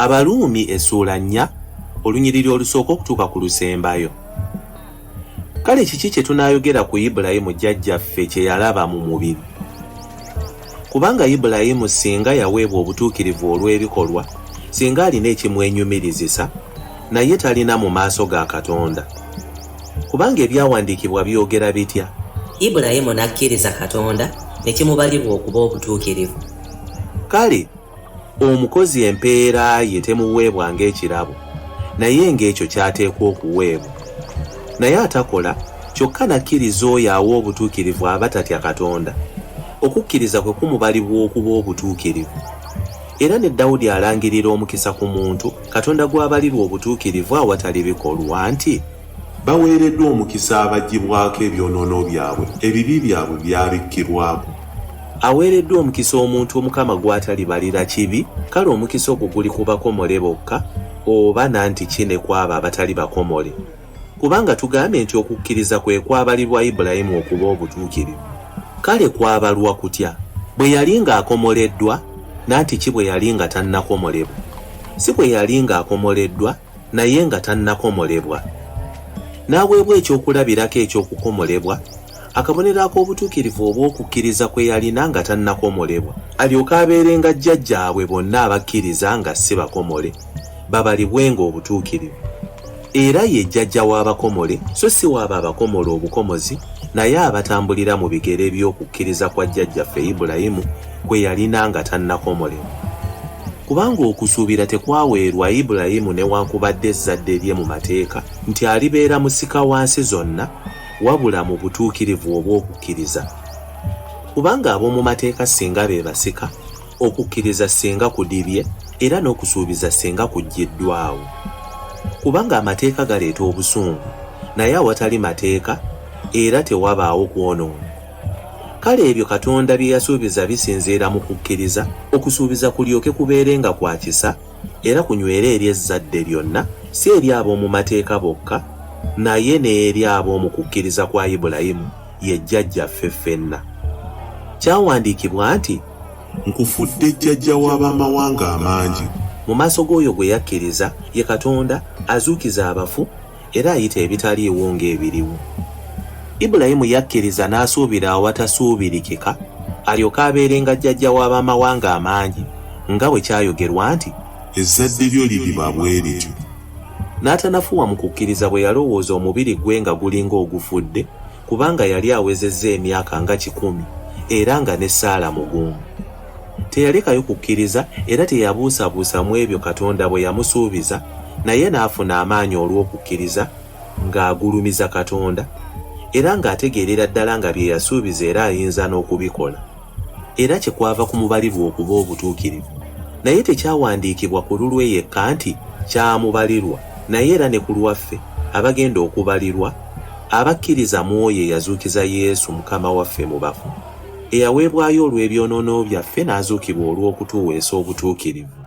Abaruumi essuula 4 olunyiriri olusooka okutuuka ku lusembayo. Kale kiki kye tunaayogera ku Ibulayimu jjajjaffe kye yalaba mu mubiri? Kubanga Ibulayimu singa yaweebwa obutuukirivu olw'ebikolwa, singa alina ekimwenyumirizisa, naye talina mu maaso ga Katonda. Kubanga ebyawandiikibwa byogera bitya? Ibulayimu n'akkiriza Katonda ne kimubalirwa okuba obutuukirivu. Kale omukozi empeera ye temuweebwa ng'ekirabo, naye ng'ekyo kyateekwa okuweebwa. Naye atakola kyokka n'akkiriza oyo awa obutuukirivu abatatya Katonda. Okukkiriza kwe kumubalibwa okuba obutuukirivu. Era ne Dawudi alangirira omukisa ku muntu Katonda gw'abalirwa obutuukirivu awatali bikolwa nti, baweereddwa omukisa abaggyibwako ebyonoono byabwe, ebibi byabwe byabikkirwako. Aweereddwa omukisa omuntu Omukama gw'atalibalira kibi, kale omukisa ogwo guli ku bakomole bokka, oba nanti kine kwabo abatali bakomole. Kubanga tugambe nti okukkiriza kwe kwabalirwa Ibulayimu okuba obutuukirivu. Kale kwabalwa kutya? Bwe yali ng'akomoleddwa, nanti ki bwe yali nga tannakomolebwa? Si bwe yali ng'akomoleddwa, naye nga tannakomolebwa. N'aweebwa ekyokulabirako eky'okukomolebwa, akabonero ak'obutuukirivu obw'okukkiriza kwe yalina nga tannakomolebwa, alyoke abeerenga jjajjaabwe bonna abakkiriza nga si bakomole, babalibwenga obutuukirivu. Era ye jjajja w'abakomole, so si w'abo abakomole obukomozi, naye abatambulira mu bigere by'okukkiriza kwa jjajjaffe Ibulayimu kwe yalina nga tannakomolebwa. Kubanga okusuubira tekwaweerwa Ibulayimu newankubadde ezzadde lye mu mateeka nti alibeera musika wansi zonna, wabula mu butuukirivu obw'okukkiriza. Kubanga ab'omu mateeka singa be basika, okukkiriza singa kudibye, era n'okusuubiza singa kuggyiddwawo. Kubanga amateeka galeeta obusungu, naye awatali mateeka era tewabaawo kwonoona. Kale ebyo Katonda bye yasuubiza bisinziira mu kukkiriza, okusuubiza kulyoke kubeerenga kwa kisa, era kunywere eri ezzadde lyonna, si eri ab'omu mateeka bokka, naye n'eri ab'omu kukkiriza kwa Ibulayimu, ye jjajjaffe ffenna. Kyawandiikibwa nti, nkufudde jjajja w'abamawanga amangi. Mu maaso g'oyo gwe yakkiriza, ye Katonda azuukiza abafu era ayita ebitaliiwo ng'ebiriwo. Ibulayimu yakkiriza n'asuubira awatasuubirikika, alyoke abeerenga jjajja w'abamawanga amangi, nga bwe kyayogerwa nti, ezzadde lyo liriba bwe lityo. N'atanafuwa mu kukkiriza bwe yalowooza omubiri gwe nga gulinga ogufudde, kubanga yali awezezza emyaka nga 100 era nga ne Saala mugumu. Teyalekayo kukkiriza era teyabuusabuusa mu ebyo Katonda bwe yamusuubiza, naye n'afuna amaanyi olw'okukkiriza ng'agulumiza Katonda, era ng'ategeerera ddala nga bye yasuubiza era ayinza n'okubikola. Era kyekwava kumubalirwa okuba obutuukirivu. Naye tekyawandiikibwa ku lulwe yekka nti kyamubalirwa, naye era ne ku lwaffe abagenda okubalirwa, abakkiriza mu oyo eyazuukiza Yesu Mukama waffe mu bafu, eyaweebwayo olw'ebyonoono byaffe n'azuukibwa olw'okutuweesa obutuukirivu.